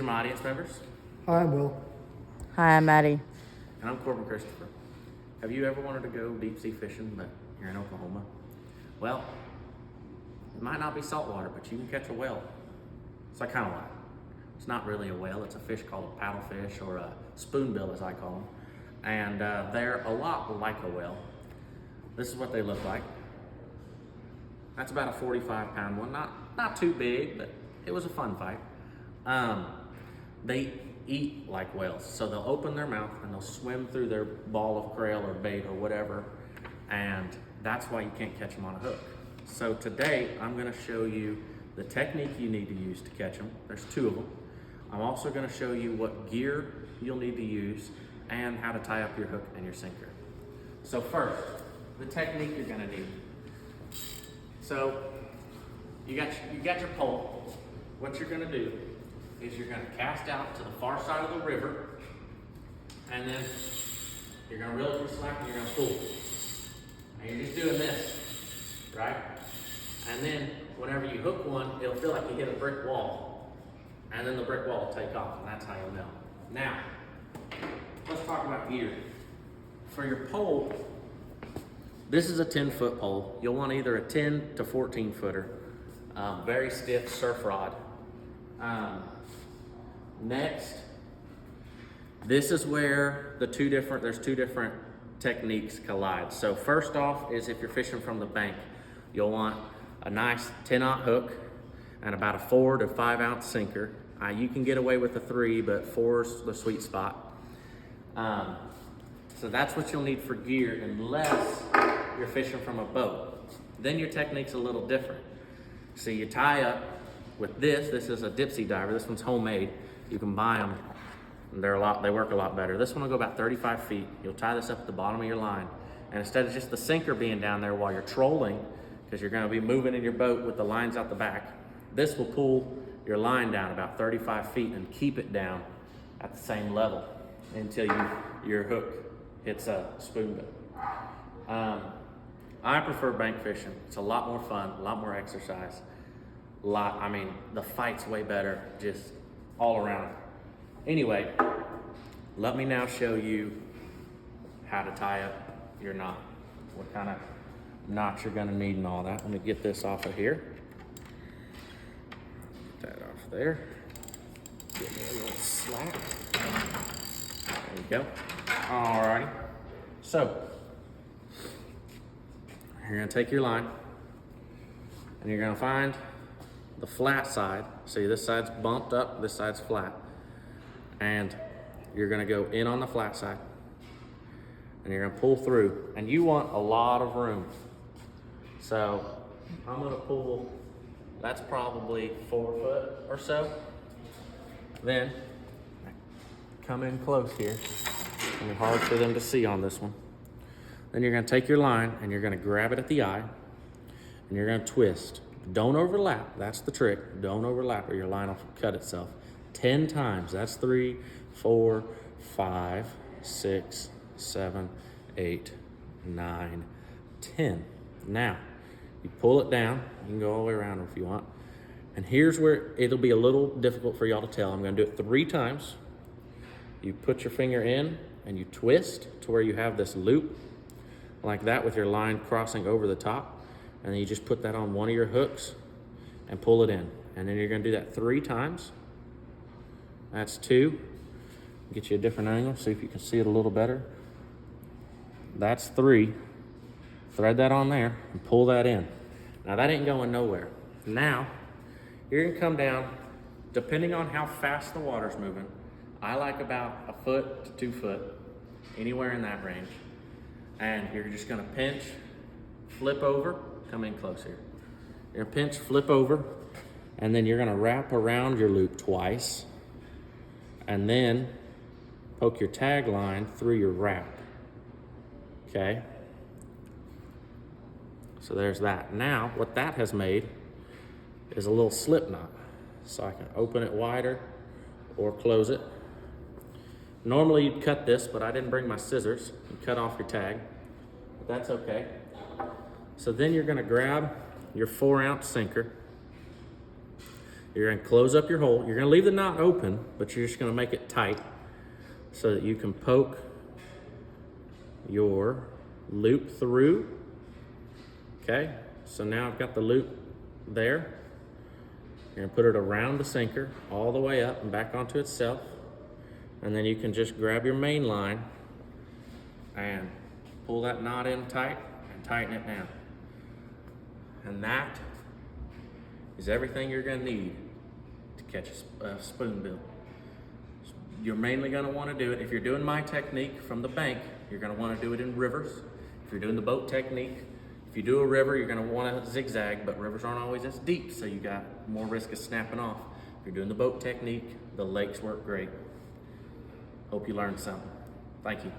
My audience members, Hi, I'm Will. Hi, I'm Maddie. and I'm Corbin Christopher. Have you ever wanted to go deep sea fishing, but you're in Oklahoma? Well, it might not be saltwater, but you can catch a whale. So I kind of like it. It's not really a whale, it's a fish called a paddlefish or a spoonbill as I call them. And they're a lot like a whale. This is what they look like. That's about a 45-pound one, not too big, but it was a fun fight. They eat like whales. So they'll open their mouth and they'll swim through their ball of krill or bait or whatever. And that's why you can't catch them on a hook. So today I'm gonna show you the technique you need to use to catch them. There's two of them. I'm also gonna show you what gear you'll need to use and how to tie up your hook and your sinker. So first, the technique you're gonna need. So you got your pole. What you're gonna do is you're gonna cast out to the far side of the river, and then you're gonna reel it from slack and you're gonna pull. And you're just doing this, right? And then whenever you hook one, it'll feel like you hit a brick wall. And then the brick wall will take off, and that's how you'll know. Now, let's talk about gear. For your pole, this is a 10-foot pole. You'll want either a 10 to 14 footer, very stiff surf rod. Next, this is where there's two different techniques collide. So first off is if you're fishing from the bank, you'll want a nice 10-aught hook and about a 4 to 5 ounce sinker. You can get away with a 3, but 4 is the sweet spot. So that's what you'll need for gear unless you're fishing from a boat. Then your technique's a little different. So you tie up with this is a dipsy diver. This one's homemade. You can buy them. They work a lot better. This one will go about 35 feet. You'll tie this up at the bottom of your line. And instead of just the sinker being down there while you're trolling, because you're gonna be moving in your boat with the lines out the back, this will pull your line down about 35 feet and keep it down at the same level until your hook hits a spoonbill. I prefer bank fishing. It's a lot more fun, a lot more exercise. The fight's way better, just all around. Anyway, let me now show you how to tie up your knot. What kind of knots you're gonna need and all that. Let me get this off of here. Get that off there. Give me a little slack. There you go. Alrighty. So, you're gonna take your line and you're gonna find the flat side. See, this side's bumped up, this side's flat. And you're gonna go in on the flat side and you're gonna pull through, and you want a lot of room. So I'm gonna pull, that's probably 4 foot or so. Then come in close here. It's gonna be hard for them to see on this one. Then you're gonna take your line and you're gonna grab it at the eye and you're gonna twist. Don't overlap, that's the trick. Don't overlap or your line will cut itself. 10 times, that's 3, 4, 5, 6, 7, 8, 9, 10. Now, you pull it down, you can go all the way around if you want. And here's where it'll be a little difficult for y'all to tell. I'm gonna do it 3 times. You put your finger in and you twist to where you have this loop like that with your line crossing over the top. And then you just put that on one of your hooks and pull it in. And then you're gonna do that 3 times. That's 2. Get you a different angle, see if you can see it a little better. That's 3. Thread that on there and pull that in. Now that ain't going nowhere. Now, you're gonna come down, depending on how fast the water's moving. I like about 1 foot to 2 foot, anywhere in that range. And you're just gonna pinch, flip over, come in close here. You're gonna pinch, flip over, and then you're gonna wrap around your loop twice, and then poke your tag line through your wrap, okay? So there's that. Now, what that has made is a little slip knot. So I can open it wider or close it. Normally you'd cut this, but I didn't bring my scissors and cut off your tag, but that's okay. So then you're gonna grab your 4-ounce sinker You're gonna close up your hole. You're gonna leave the knot open, but you're just gonna make it tight so that you can poke your loop through. Okay, so now I've got the loop there. You're gonna put it around the sinker all the way up and back onto itself. And then you can just grab your main line and pull that knot in tight and tighten it down. And that is everything you're gonna need to catch a spoonbill. You're mainly gonna wanna do it, if you're doing my technique from the bank, you're gonna wanna do it in rivers. If you're doing the boat technique, if you do a river, you're gonna wanna zigzag, but rivers aren't always as deep, so you got more risk of snapping off. If you're doing the boat technique, the lakes work great. Hope you learned something. Thank you.